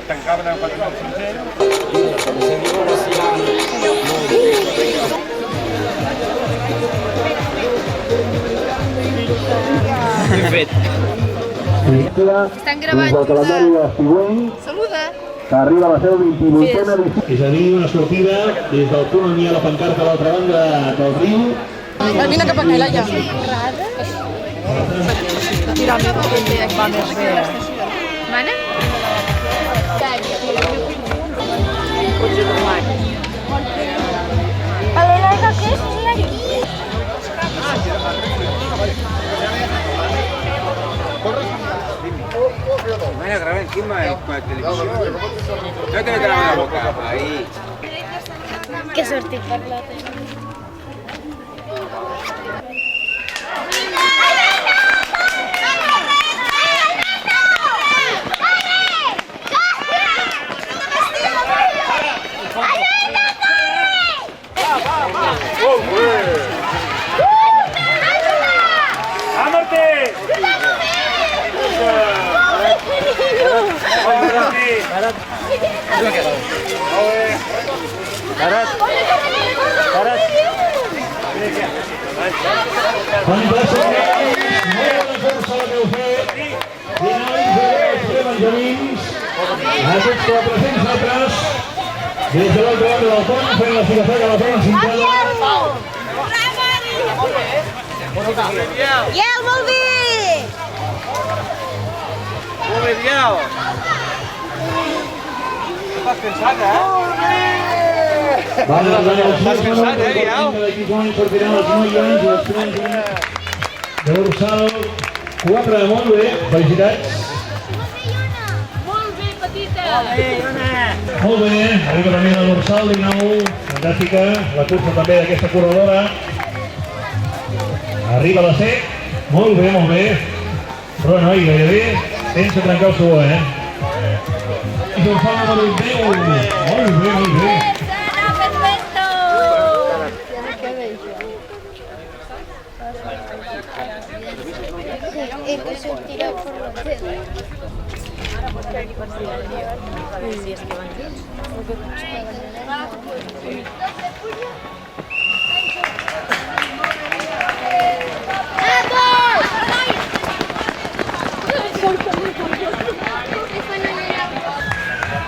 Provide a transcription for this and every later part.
Tancaven amb 4.500. Ben fet. Estan gravant. Saluda. Que arriba a la seva 28a edició. És a dir, una sortida des del punt on hi ha la pancarta a l'altra banda del riu. Vine cap aquí, Laia. Mira, va més bé. Mana? Vaya, graba encima con la televisión. No te metas la mano a la boca. Ahí. Que sortit per la tele. Aquests 400 metres des de l'altra banda del pont fent la cigafeta de la zona cintada. Iel, molt bé! Molt bé, Biel. Estàs cansat, eh? Estàs cansat, Biel? Sortiran les noies, les trenques. De dorsal 4, molt bé, felicitats. Molt bé, arriba també la dorsal 19, fantàstica, la cursa també d'aquesta corredora. Arriba la C, molt bé, però noi, gairebé sense trencar el suor, I dorsal número 10, molt bé. Perfecto! Que sortirà per la tele.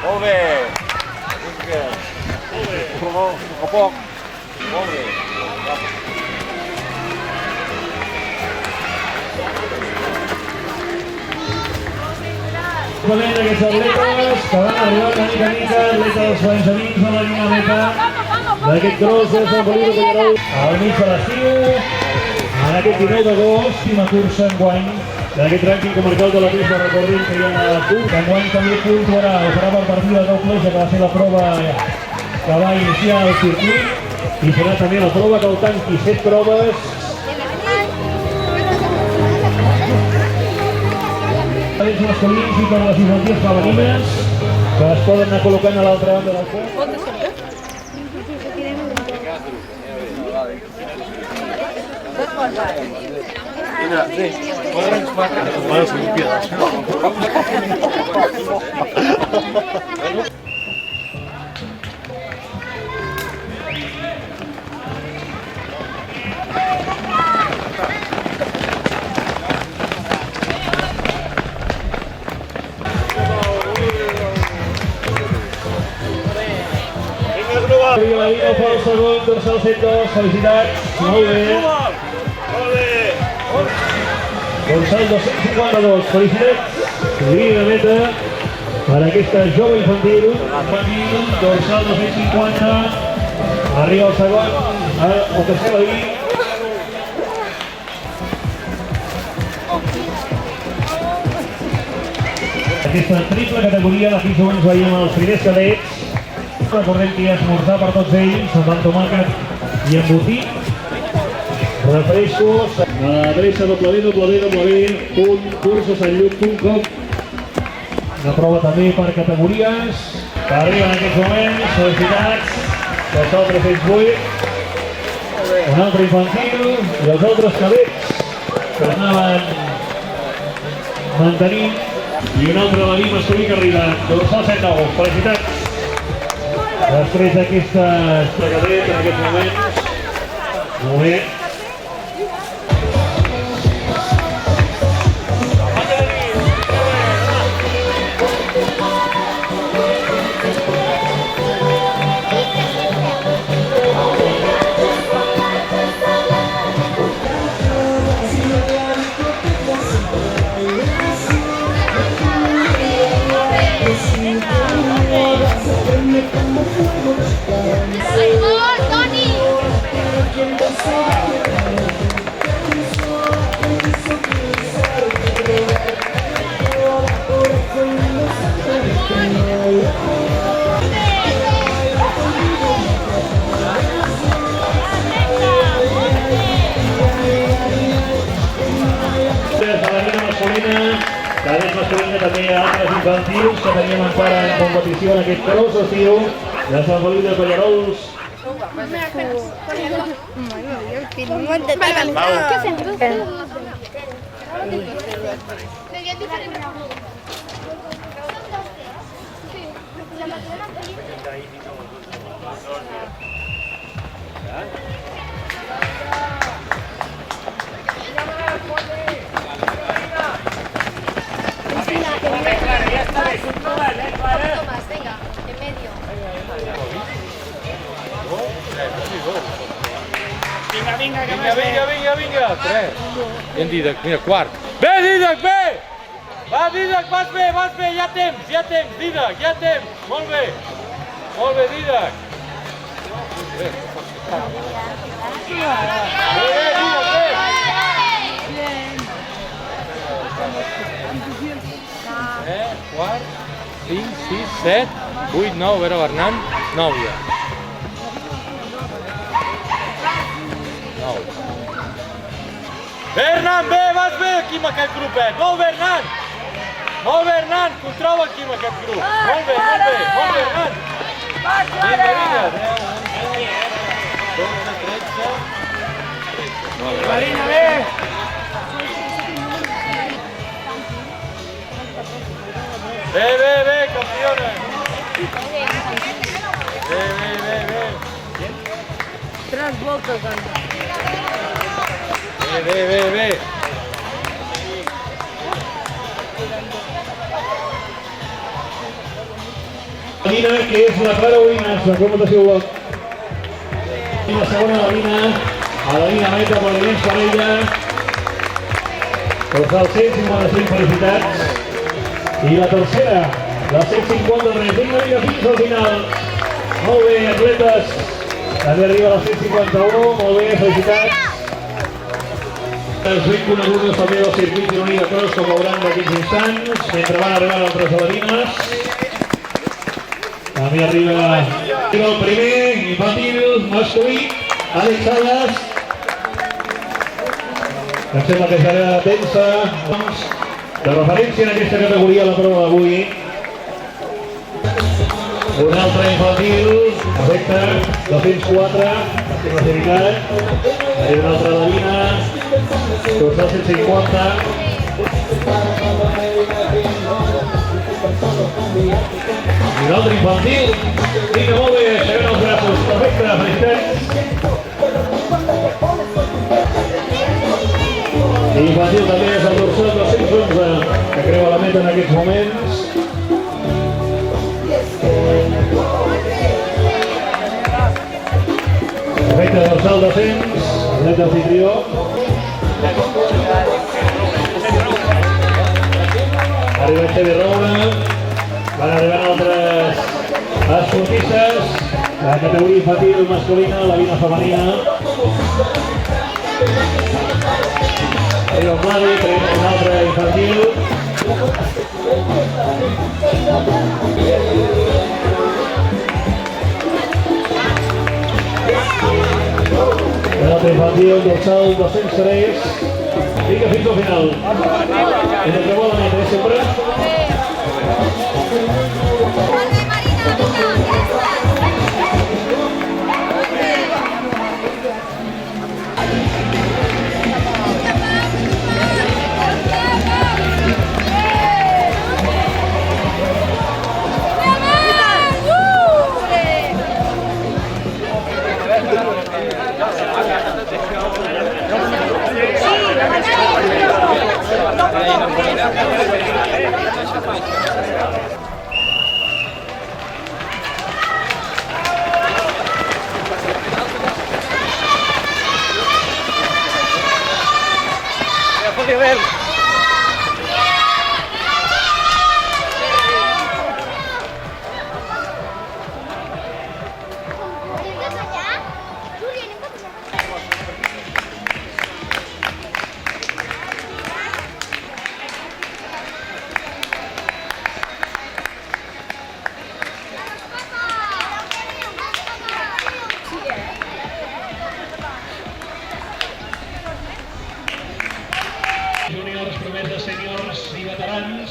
Molt bé. A poc. Molt bé. Aquests atletes que van arribar una mica, atletes dels Benjamins a la línia meta d'aquest gros des del Bolívar Collarol al mig de l'estiu, en aquest 19 d'agost, última cursa enguany d'aquest rànquing comarcal de la pista. Recordem que hi ha una cursa enguany també puntuarà, ho farà per partida doble, ja que va ser la prova que va iniciar el circuit, i serà també la prova que el tanqui 7 proves. Els masculins i per les infantils femenines que es poden anar col·locant a l'altra banda del pont. Arriba la línia pel segon, dorsal 102, felicitats, molt bé. Dorsal 252, felicitats, línia de meta per aquesta jove infantil, dorsal 250, arriba el segon, el tercer veí. Aquesta triple categoria, d'aquí segons veiem els primers cadets. Recordem que hi ha esmorzar per tots ells, amb tomàquet i embotit. Refrescos a l'adreça www.cursossanlluc.com. Una prova també per categories que arriben en aquests moments. Felicitats, els altres 8, un altre infantil i els altres cadets que anaven mantenint I un altre de masculí que arriba, dorsal 7 9. Felicitats. Després d'aquesta cadet en aquests moments. Molt bé. Cadets masculina també hi ha altres infantils que teníem encara en competició en aquest cross estiu de Sant Feliu de Pallerols. Vinga, 3. Ben Didac, mira, quart. Bé, Didac, bé! Va, Didac, vas bé, ja temps, Didac, ja temps. Molt bé, Didac. Bé, Didac, bé! Quart, 5, 6, 7, 8, 9, a veure, Bernat, 9 ja. 9. Bernat, bé, vas bé aquí amb aquest grupet. Molt bé, Hernán. Molt bé, Hernán, que ho troba aquí amb aquest grup. Molt bé, Hernán. Vinga, 10, 11, 12, 13. Marina, bé. Bé, campeones. Bé. 3 voltes, Anna. Bé. Marina, que és la Clara Uines, la computació. I la segona, la Lina Meta, per l'Inés Parella. Dorsal 155, felicitats. I la tercera, la 153, vinga, fins al final. Molt bé, atletes. També arriba a la 151, molt bé, felicitats. Els ben conegudes també del circuit gironí de cross, com veuran d'aquests instants, mentre van arribar altres balerines. També arriba el primer, infantil, masculí, Àlex Salas. Em sembla que serà densa, de referència en aquesta categoria a la prova d'avui. Un altre infantil, efecte, 204, classificat. Hi ha una altra Davina, dorsal 150. I un altre infantil. Vinga, molt bé, aixecant els braços. Perfecte, felicitats. I infantil també és el dorsal 211, que creua la meta en aquests moments. Perfecte, dorsal 200, net d'anfitrió. Arriba Xavi Roura, van arribant altres esportistes, la categoria infantil masculina, la vina femenina. Arriba Vladi, tenim un altre infantil. Un altre infantil, dorsal 203. Vinga, fins al final. En el que volen metre, sempre. Júniors, promeses, sèniors i veterans,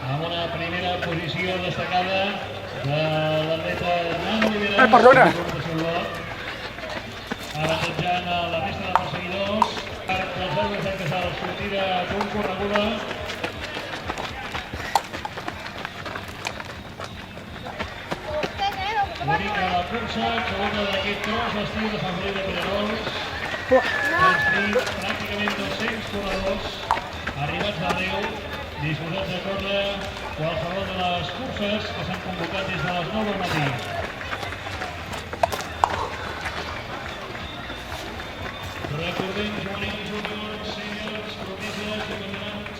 amb una primera posició destacada de l'atleta Nano Oliveres. Perdona! Avantatjant a la resta de perseguidors, per dels arbres de casal, sortida concorreguda. L'única de la cursa, segona d'aquest tros, l'estiu de Sant Feliu de Pallerols. Pràcticament 200 corredors arribats d'arreu, disposats a córrer qualsevol de les curses que s'han convocat des de les 9 del matí. Recordem, juvenils, juniors, sèniors, promeses, veterans.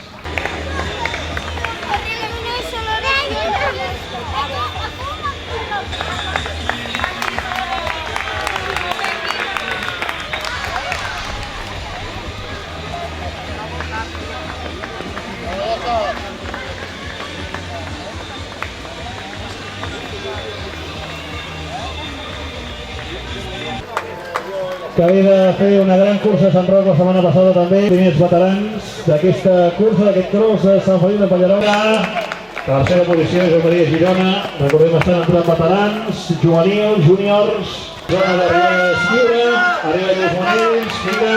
Que havia de fer una gran cursa a Sant Roc la setmana passada també. Primers veterans d'aquesta cursa, d'aquest tros de Sant Feliu de Pallerols. Tercera posició, Joan Maria Girona. Recordem, estan entrant veterans, juvenils, júniors. Zona d'arribada lliure, arriba els juvenils, mira.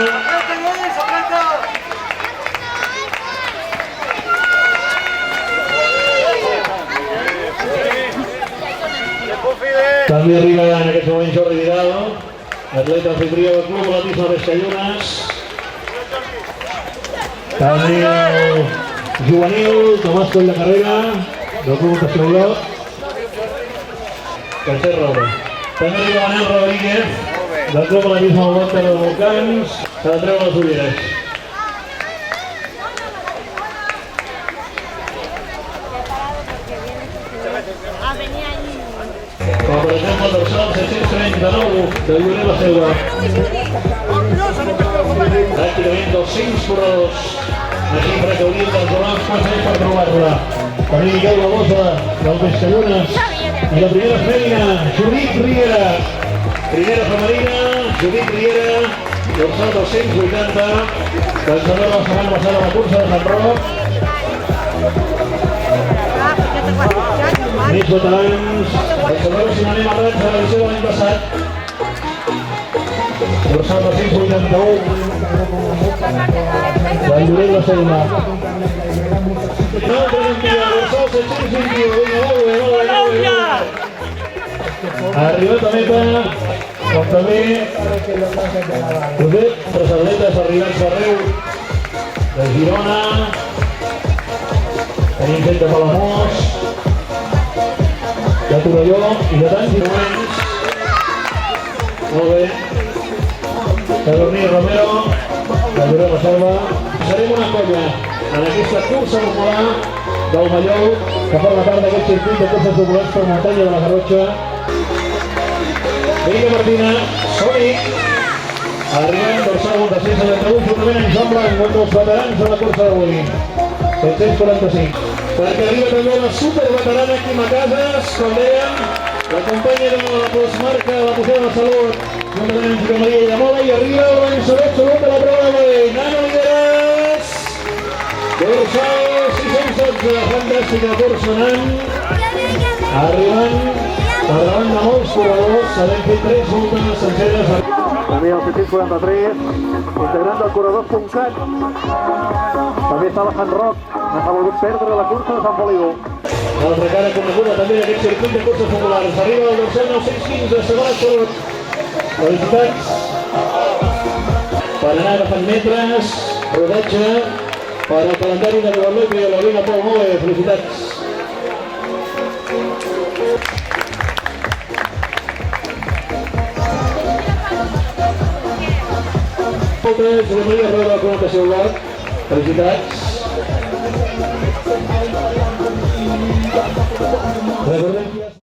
També arriba en aquest moment Jordi Vidal, atleta anfitrió del Club Atletisme Pescallunes. També el juvenil Tomàs Coll de Carrera, del Club Natació Olot. Tercer roure. També arriba Manel Rodríguez, del Club Atletisme Olot dels Volcans. S'ha de treure les ulleres. Com per exemple el dorsal 739 de Lloret la Selva. Pràcticament 200 corredors. La xifra que haurien de donar uns quants anys per trobar-la. També Miquel Babosa, del Pescallunes. I la primera feina, Judit Riera. Primera femenina, Judit Riera, dorsal 280. Vencedora la setmana passada a la cursa de Sant Roc. Més veterans, vencedors si n'anem a Rats de l'edició de l'any passat. Dorsal 281 de Lloret la Selva. Dorsal 721, molt bé. Arribat a meta, com també tres atletes arribats d'arreu de Girona. Tenim gent de Palamós, de Torelló i de tants moments. Molt bé. Sadurní Romero, de Lloret la Selva. Serem una colla en aquesta cursa popular del Mallol, que forma part d'aquest circuit de curses populars per muntanya de la Garrotxa. Mica Martina, som-hi! Arribem dorsal 671, juntament amb Joan Blanc, un dels veterans de la cursa d'avui. 745. Perquè arriba també la superveterana Quima Casas, com dèiem, la companya de la postmarca de la Posada de Salut, juntament amb Josep Maria Llamola, i arriba el vencedor absolut de la prova d'avui, Nano Oliveres, dorsal 616, fantàstica cursa anant, arribant per davant de molts corredors, havent fet 3 voltes senceres. També el 743, integrant del corredors.cat. També estava Sant Roc, no s'ha volgut perdre la cursa de Sant Feliu. L'altra cara coneguda també d'aquest circuit de curses populars. Arriba el dorsal 915, segon absolut. Felicitats. Per anar agafant metres, rodatge, per al calendari de Guadalupe i l'Helena Pau Moe. Felicitats. Moltes, Josep Maria Roda, la connotació Olot. Felicitats. Recordem que